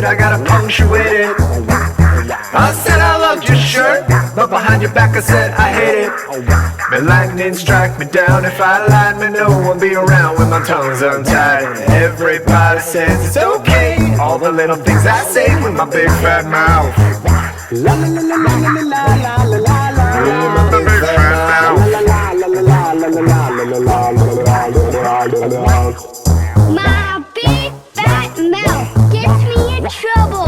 I gotta punctuate it. I said I loved your shirt, but behind your back I said I hate it. May lightning strike me down if I lied, may no one be around when my tongue's untied. Everybody says it's okay, all the little things I say with my big fat mouth. La la la la la la la la la la. My big fat mouth. My big fat mouth gets me in trouble.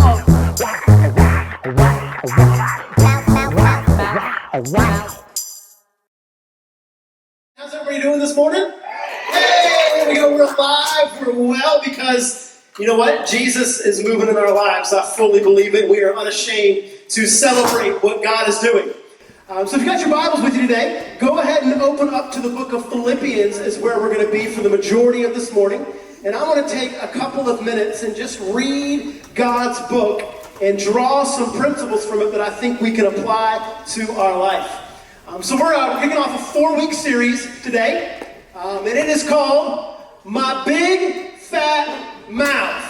How's everybody doing this morning? Hey, we go. We're alive. We're well because you know what? Jesus is moving in our lives. I fully believe it. We are unashamed to celebrate what God is doing. So if you got your Bibles with you today, go ahead and open up to the book of Philippians is where we're going to be for the majority of this morning. And I want to take a couple of minutes and just read God's book and draw some principles from it that I think we can apply to our life. So we're kicking off a 4-week series today, and it is called My Big Fat Mouth.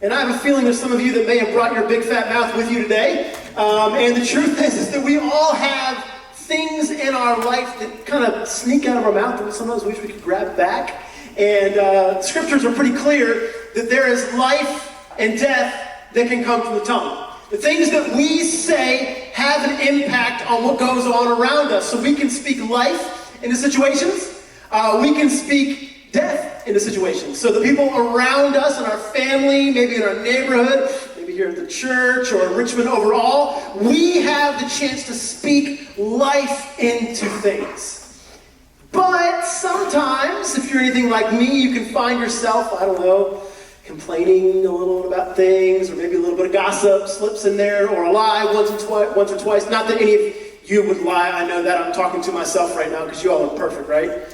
And I have a feeling there's some of you that may have brought your big fat mouth with you today. And the truth is that we all have things in our life that kind of sneak out of our mouth and we sometimes wish we could grab back. And scriptures are pretty clear that there is life and death that can come from the tongue. The things that we say have an impact on what goes on around us. So we can speak life into situations. We can speak death into situations. So the people around us in our family, maybe in our neighborhood, maybe here at the church or in Richmond overall, we have the chance to speak life into things. But sometimes, if you're anything like me, you can find yourself, I don't know, complaining a little about things, or maybe a little bit of gossip slips in there, or a lie once or twice. Not that any of you would lie. I know that. I'm talking to myself right now because you all are perfect, right?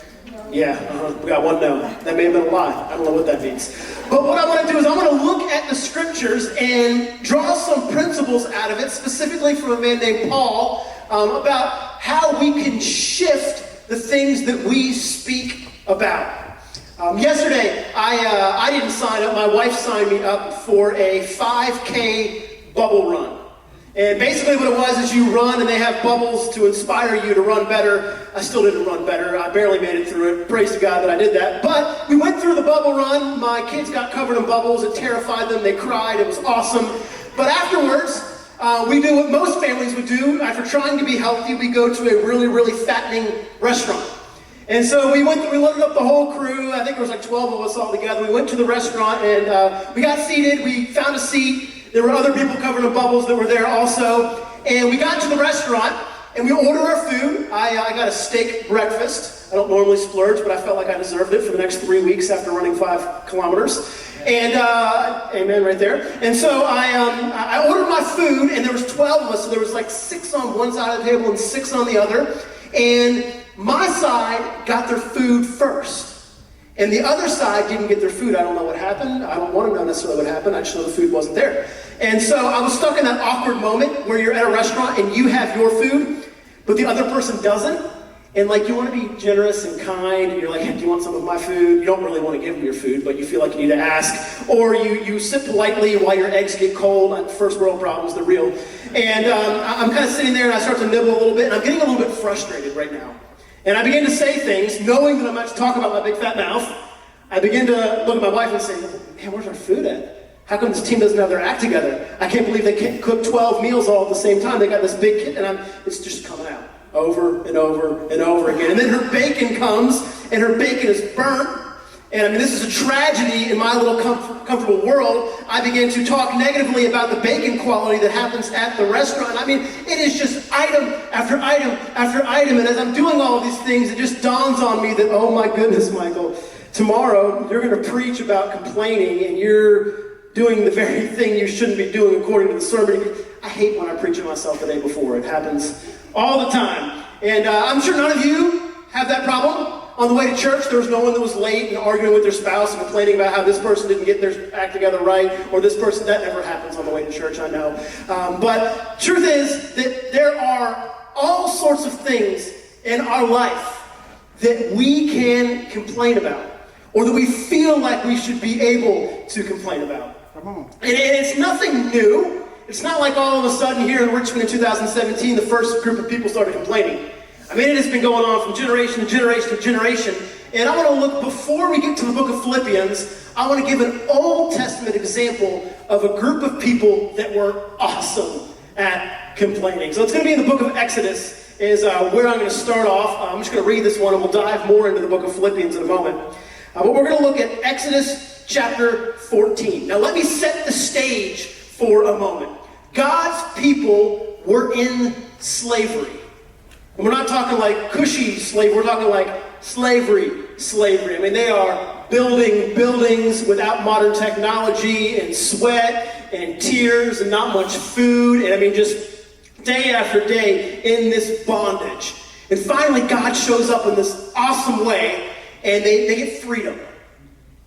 Yeah, we got one no. That may have been a lie. I don't know what that means. But what I want to do is I want to look at the scriptures and draw some principles out of it, specifically from a man named Paul, about how we can shift the things that we speak about. Yesterday, I didn't sign up. My wife signed me up for a 5K bubble run. And basically what it was is you run and they have bubbles to inspire you to run better. I still didn't run better. I barely made it through it. Praise to God that I did that. But we went through the bubble run. My kids got covered in bubbles. It terrified them. They cried. It was awesome. But afterwards, we do what most families would do. After trying to be healthy, we go to a really, really fattening restaurant. And so we loaded up the whole crew. I think there was like 12 of us all together. We went to the restaurant and we got seated. We found a seat. There were other people covered in bubbles that were there also. And we got to the restaurant and we ordered our food. I got a steak breakfast. I don't normally splurge, but I felt like I deserved it for the next 3 weeks after running 5 kilometers. And, amen right there. And so I ordered my food and there was 12 of us. So there was like 6 on one side of the table and 6 on the other. And my side got their food first. And the other side didn't get their food. I don't know what happened. I don't want to know necessarily what happened. I just know the food wasn't there. And so I was stuck in that awkward moment where you're at a restaurant and you have your food, but the other person doesn't. And like you want to be generous and kind. And you're like, hey, do you want some of my food? You don't really want to give them your food, but you feel like you need to ask. Or you sit politely while your eggs get cold. First world problems, they're real. And I'm kind of sitting there and I start to nibble a little bit. And I'm getting a little bit frustrated right now. And I begin to say things, knowing that I'm about to talk about my big fat mouth. I begin to look at my wife and say, man, where's our food at? How come this team doesn't have their act together? I can't believe they can't cook 12 meals all at the same time. They got this big kit, and it's just coming out over and over and over again. And then her bacon comes, and her bacon is burnt. And I mean, this is a tragedy in my little comfortable world. I begin to talk negatively about the bacon quality that happens at the restaurant. I mean, it is just item after item after item. And as I'm doing all of these things, it just dawns on me that, oh my goodness, Michael, tomorrow you're going to preach about complaining and you're doing the very thing you shouldn't be doing according to the sermon. I hate when I preach at myself the day before. It happens all the time. And I'm sure none of you have that problem. On the way to church, there was no one that was late and arguing with their spouse and complaining about how this person didn't get their act together right, or this person. That never happens on the way to church, I know. But truth is that there are all sorts of things in our life that we can complain about, or that we feel like we should be able to complain about. And it's nothing new. It's not like all of a sudden here in Richmond in 2017, the first group of people started complaining. I mean, it has been going on from generation to generation to generation. And I want to look, before we get to the book of Philippians, I want to give an Old Testament example of a group of people that were awesome at complaining. So it's going to be in the book of Exodus is where I'm going to start off. I'm just going to read this one and we'll dive more into the book of Philippians in a moment. But we're going to look at Exodus chapter 14. Now let me set the stage for a moment. God's people were in slavery. And we're not talking like cushy slavery, we're talking like slavery. I mean, they are building buildings without modern technology and sweat and tears and not much food. And I mean, just day after day in this bondage. And finally, God shows up in this awesome way and they get freedom.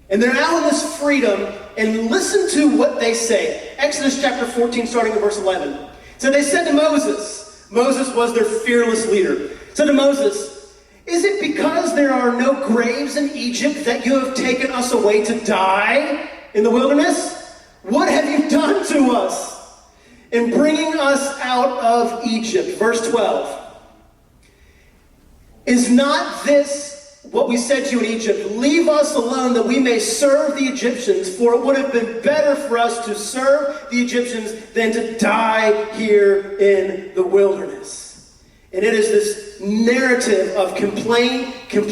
And they're now in this freedom, and listen to what they say. Exodus chapter 14, starting in verse 11. So they said to Moses was their fearless leader, said to Moses, "Is it because there are no graves in Egypt that you have taken us away to die in the wilderness? What have you done to us in bringing us out of Egypt?" Verse 12. "Is not this what we said to you in Egypt? Leave us alone that we may serve the Egyptians, for it would have been better for us to serve the Egyptians than to die here in the wilderness." And it is this narrative of complain. So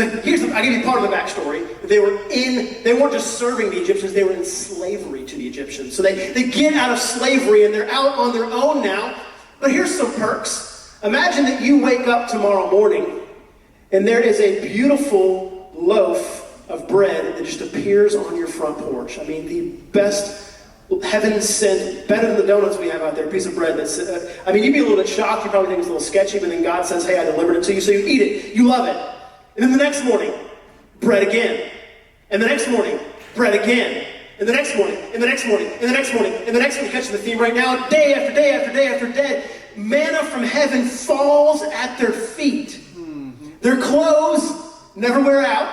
I'll give you part of the backstory. They weren't just serving the Egyptians, they were in slavery to the Egyptians. So they get out of slavery and they're out on their own now. But here's some perks. Imagine that you wake up tomorrow morning and there is a beautiful loaf of bread that just appears on your front porch. I mean, the best, heaven sent, better than the donuts we have out there, a piece of bread that's, I mean, you'd be a little bit shocked. You probably think it's a little sketchy, but then God says, "Hey, I delivered it to you." So you eat it. You love it. And then the next morning, bread again. And the next morning, bread again. And the next morning, and the next morning, and the next morning, and the next morning. Catching the theme right now. Day after day after day after day. Manna from heaven falls at their feet. Their clothes never wear out.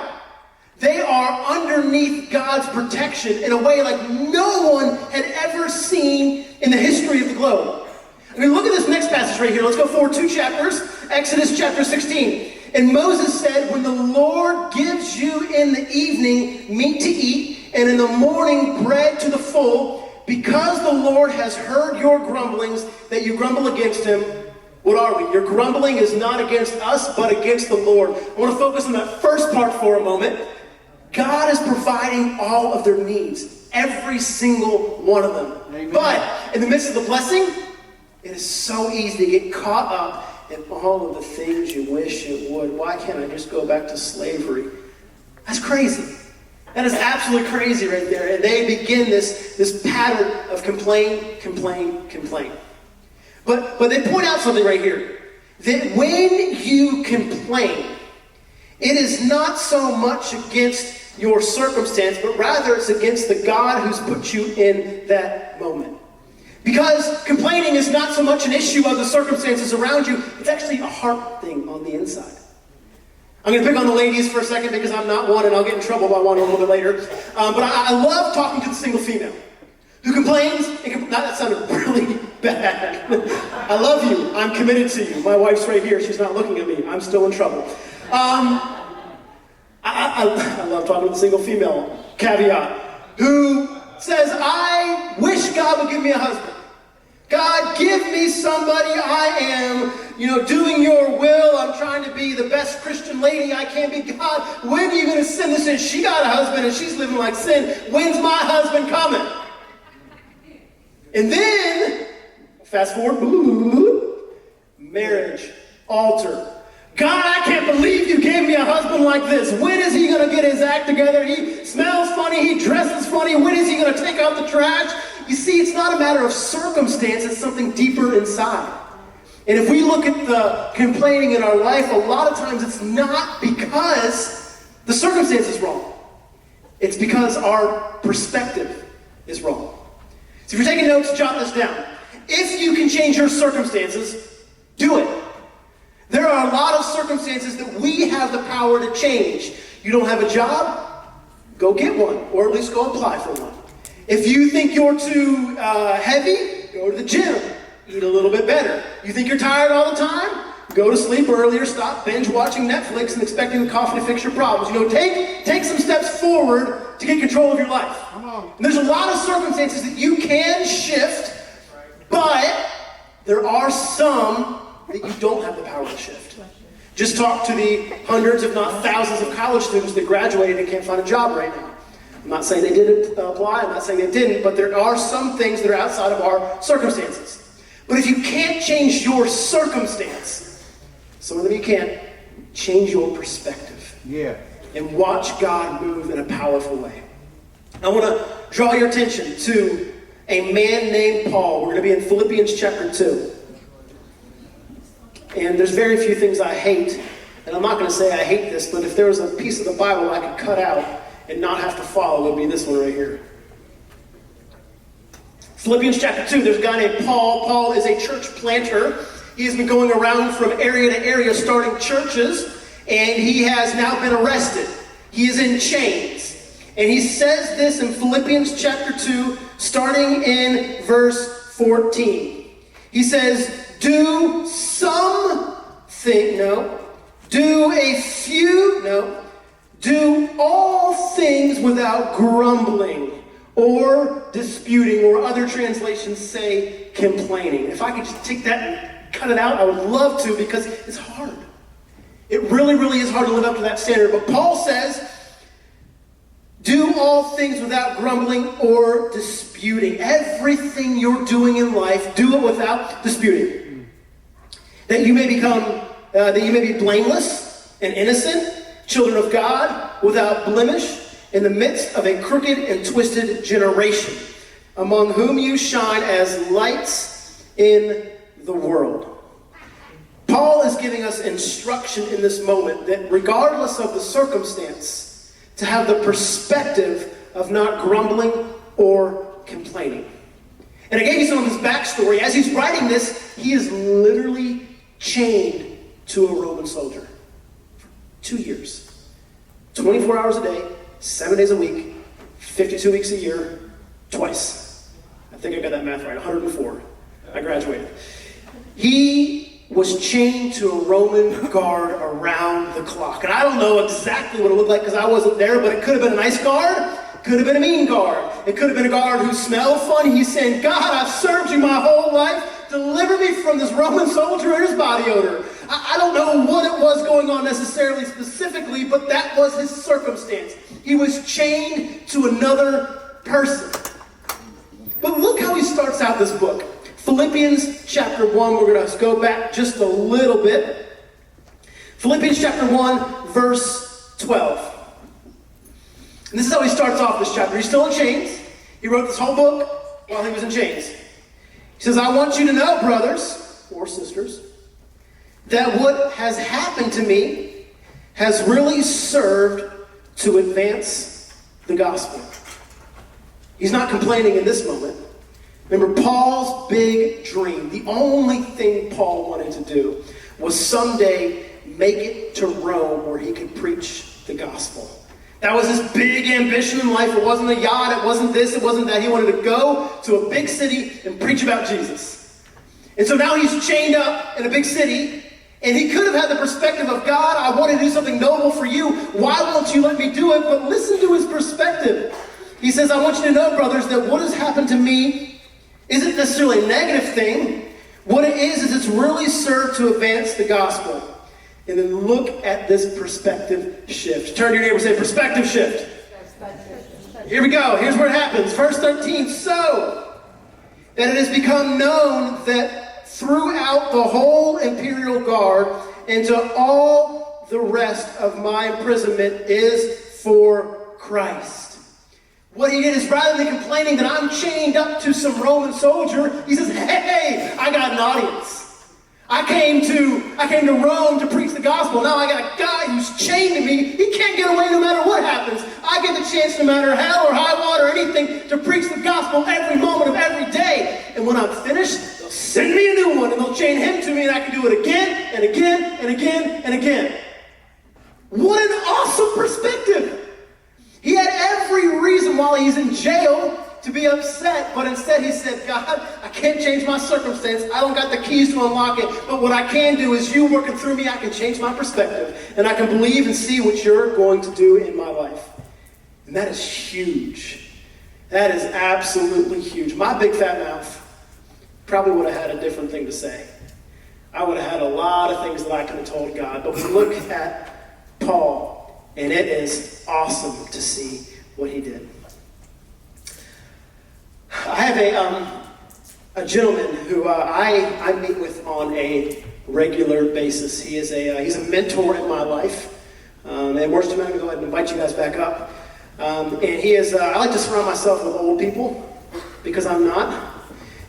They are underneath God's protection in a way like no one had ever seen in the history of the globe. I mean, look at this next passage right here. Let's go forward 2 chapters. Exodus chapter 16. "And Moses said, when the Lord gives you in the evening meat to eat, and in the morning bread to the full, because the Lord has heard your grumblings, that you grumble against him." What are we? Your grumbling is not against us, but against the Lord. I want to focus on that first part for a moment. God is providing all of their needs, every single one of them. Amen. But in the midst of the blessing, it is so easy to get caught up in all of the things you wish it would. Why can't I just go back to slavery? That's crazy. That is absolutely crazy right there. And they begin this pattern of complain. But they point out something right here. That when you complain, it is not so much against your circumstance, but rather it's against the God who's put you in that moment. Because complaining is not so much an issue of the circumstances around you, it's actually a heart thing on the inside. I'm going to pick on the ladies for a second because I'm not one and I'll get in trouble by one a little bit later. But I love talking to the single female who complains. That sounded really bad. I love you. I'm committed to you. My wife's right here. She's not looking at me. I'm still in trouble. I love talking to the single female caveat who says, "I wish God would give me a husband. God, give me somebody. I am, doing your will. I'm trying to be the best Christian lady I can be. God, when are you going to send this in? She got a husband and she's living like sin. When's my husband coming?" And then, fast forward, marriage, altar. "God, I can't believe you gave me a husband like this. When is he going to get his act together? He smells funny. He dresses funny. When is he going to take out the trash?" You see, it's not a matter of circumstance. It's something deeper inside. And if we look at the complaining in our life, a lot of times it's not because the circumstance is wrong. It's because our perspective is wrong. So if you're taking notes, jot this down. If you can change your circumstances, do it. There are a lot of circumstances that we have the power to change. You don't have a job? go get one, or at least go apply for one. If you think you're too heavy, go to the gym, eat a little bit better. You think you're tired all the time? Go to sleep earlier, stop binge watching Netflix and expecting the coffee to fix your problems. You know, take some steps forward to get control of your life. Come on. And there's a lot of circumstances that you can shift, but there are some that you don't have the power to shift. Just talk to the hundreds, if not thousands, of college students that graduated and can't find a job right now. I'm not saying they didn't apply, I'm not saying they didn't, but there are some things that are outside of our circumstances. But if you can't change your circumstance, some of them you can't, change your perspective. Yeah. And watch God move in a powerful way. I want to draw your attention to a man named Paul. We're going to be in Philippians chapter 2. And there's very few things I hate, and I'm not going to say I hate this, but if there was a piece of the Bible I could cut out and not have to follow, it would be this one right here. Philippians chapter 2, there's a guy named Paul. Paul is a church planter. He has been going around from area to area starting churches, and he has now been arrested. He is in chains. And he says this in Philippians chapter 2, starting in verse 14. He says, do all things without grumbling or disputing, or other translations say complaining. If I could just take that and cut it out, I would love to, because it's hard. It really, really is hard to live up to that standard. But Paul says, do all things without grumbling or disputing. Everything you're doing in life, do it without disputing. That you may be blameless and innocent, children of God, without blemish, in the midst of a crooked and twisted generation, among whom you shine as lights in the world. Paul is giving us instruction in this moment that regardless of the circumstance, to have the perspective of not grumbling or complaining. And I gave you some of his backstory. As he's writing this, he is literally chained to a Roman soldier for 2 years. 24 hours a day, 7 days a week, 52 weeks a year, twice. I think I got that math right, 104. I graduated. He was chained to a Roman guard around the clock. And I don't know exactly what it looked like because I wasn't there, but it could have been a nice guard. Could have been a mean guard. It could have been a guard who smelled funny. He's saying, God, I've served you my whole life. Deliver me from this Roman soldier and his body odor. I don't know what it was going on necessarily specifically, but that was his circumstance. He was chained to another person. But look how he starts out this book. Philippians chapter 1, we're going to go back just a little bit. Philippians chapter 1, verse 12. And this is how he starts off this chapter. He's still in chains. He wrote this whole book while he was in chains. He says, I want you to know, brothers or sisters, that what has happened to me has really served to advance the gospel. He's not complaining in this moment. Remember, Paul's big dream, the only thing Paul wanted to do was someday make it to Rome where he could preach the gospel. That was his big ambition in life. It wasn't a yacht, it wasn't this, it wasn't that. He wanted to go to a big city and preach about Jesus. And so now he's chained up in a big city, and he could have had the perspective of, God, I want to do something noble for you. Why won't you let me do it? But listen to his perspective. He says, I want you to know, brothers, that what has happened to me isn't necessarily a negative thing. What it is it's really served to advance the gospel. And then look at this perspective shift. Turn to your neighbor and say, perspective shift. Here we go. Here's where it happens. Verse 13. So that it has become known that throughout the whole imperial guard and to all the rest of my imprisonment is for Christ. What he did is, rather than complaining that I'm chained up to some Roman soldier, he says, hey, I got an audience. I came to Rome to preach the gospel. Now I got a guy who's chained to me. He can't get away no matter what happens. I get the chance, no matter hell or high water or anything, to preach the gospel every moment of every day. And when I'm finished, they'll send me a new one and they'll chain him to me, and I can do it again and again and again and again. What an awesome perspective. He had reason while he's in jail to be upset, but instead he said, God, I can't change my circumstance. I don't got the keys to unlock it, but what I can do is you working through me, I can change my perspective, and I can believe and see what you're going to do in my life. And that is huge. That is absolutely huge. My big fat mouth probably would have had a different thing to say. I would have had a lot of things that I could have told God, but we look at Paul, and it is awesome to see what he did. I have a gentleman who I meet with on a regular basis. He's a mentor in my life. And worst of all, I'm going to go ahead and invite you guys back up. And he is. I like to surround myself with old people because I'm not.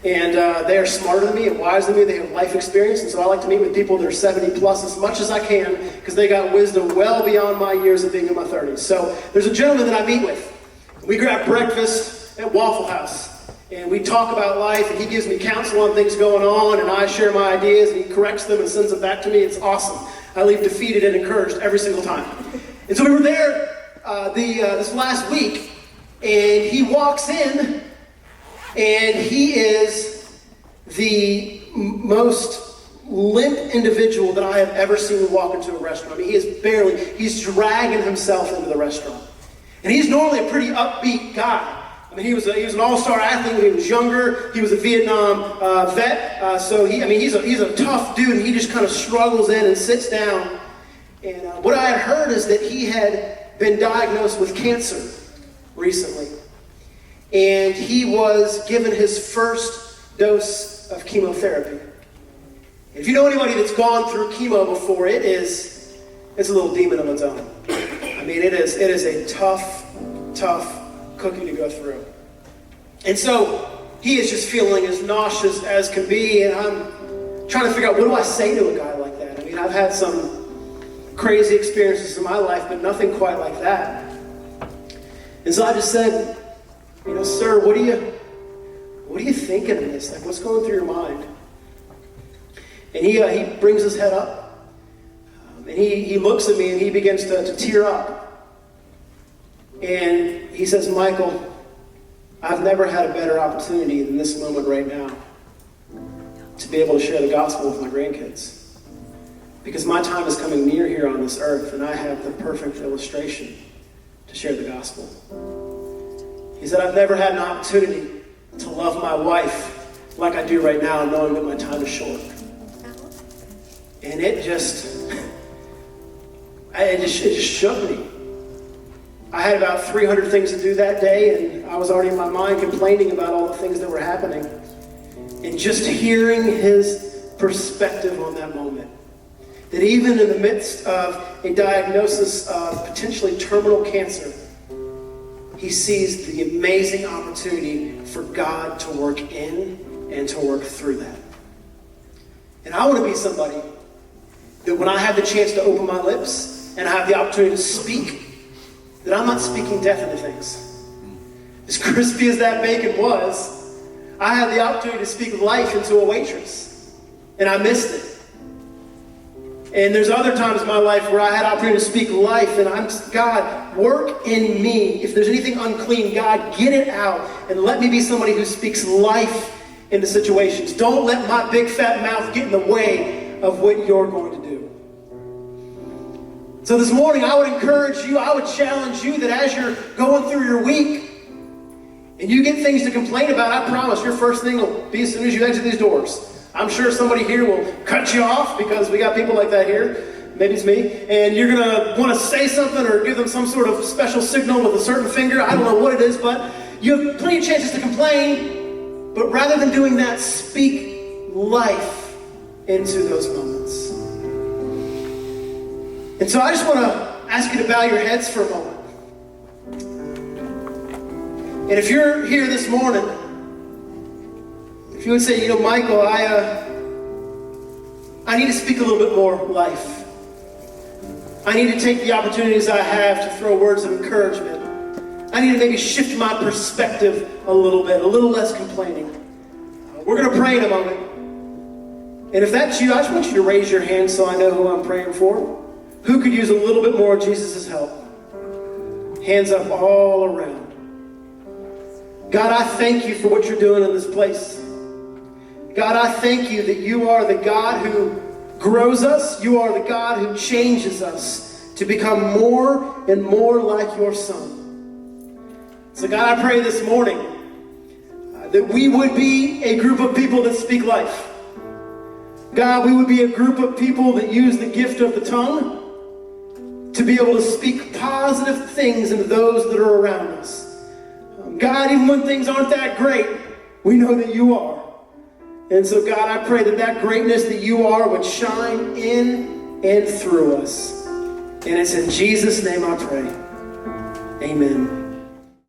And they are smarter than me and wiser than me. They have life experience. And so I like to meet with people that are 70 plus as much as I can because they got wisdom well beyond my years of being in my 30s. So there's a gentleman that I meet with. We grab breakfast at Waffle House. And we talk about life, and he gives me counsel on things going on, and I share my ideas, and he corrects them and sends them back to me. It's awesome. I leave defeated and encouraged every single time. And so we were there this last week, and he walks in, and he is the most limp individual that I have ever seen walk into a restaurant. I mean, he's dragging himself into the restaurant. And he's normally a pretty upbeat guy. I mean, he was an all-star athlete when he was younger. He was a Vietnam vet. So he's a tough dude, and he just kind of struggles in and sits down. And what I had heard is that he had been diagnosed with cancer recently. And he was given his first dose of chemotherapy. If you know anybody that's gone through chemo before, it's a little demon of its own. I mean, it is a tough cookie to go through. And so he is just feeling as nauseous as can be, and I'm trying to figure out, what do I say to a guy like that? I mean, I've had some crazy experiences in my life, but nothing quite like that. And so I just said, sir, what are you thinking of this? Like, what's going through your mind? And he brings his head up, and he looks at me, and he begins to tear up. And he says, Michael, I've never had a better opportunity than this moment right now to be able to share the gospel with my grandkids. Because my time is coming near here on this earth, and I have the perfect illustration to share the gospel. He said, I've never had an opportunity to love my wife like I do right now, knowing that my time is short. And it just shook me. I had about 300 things to do that day, and I was already in my mind complaining about all the things that were happening. And just hearing his perspective on that moment, that even in the midst of a diagnosis of potentially terminal cancer, he sees the amazing opportunity for God to work in and to work through that. And I want to be somebody that when I have the chance to open my lips and I have the opportunity to speak, that I'm not speaking death into things. As crispy as that bacon was, I had the opportunity to speak life into a waitress, and I missed it. And there's other times in my life where I had opportunity to speak life, and God, work in me. If there's anything unclean, God, get it out, and let me be somebody who speaks life into situations. Don't let my big fat mouth get in the way of what you're going to do. So this morning, I would encourage you, I would challenge you that as you're going through your week and you get things to complain about, I promise your first thing will be as soon as you exit these doors. I'm sure somebody here will cut you off because we got people like that here. Maybe it's me. And you're going to want to say something or give them some sort of special signal with a certain finger. I don't know what it is, but you have plenty of chances to complain. But rather than doing that, speak life into those moments. And so I just want to ask you to bow your heads for a moment. And if you're here this morning, if you would say, Michael, I need to speak a little bit more life. I need to take the opportunities I have to throw words of encouragement. I need to maybe shift my perspective a little bit, a little less complaining. We're going to pray in a moment. And if that's you, I just want you to raise your hand so I know who I'm praying for. Who could use a little bit more of Jesus' help? Hands up all around. God, I thank you for what you're doing in this place. God, I thank you that you are the God who grows us. You are the God who changes us to become more and more like your Son. So God, I pray this morning that we would be a group of people that speak life. God, we would be a group of people that use the gift of the tongue to be able to speak positive things into those that are around us. God, even when things aren't that great, we know that you are. And so, God, I pray that that greatness that you are would shine in and through us. And it's in Jesus' name I pray. Amen.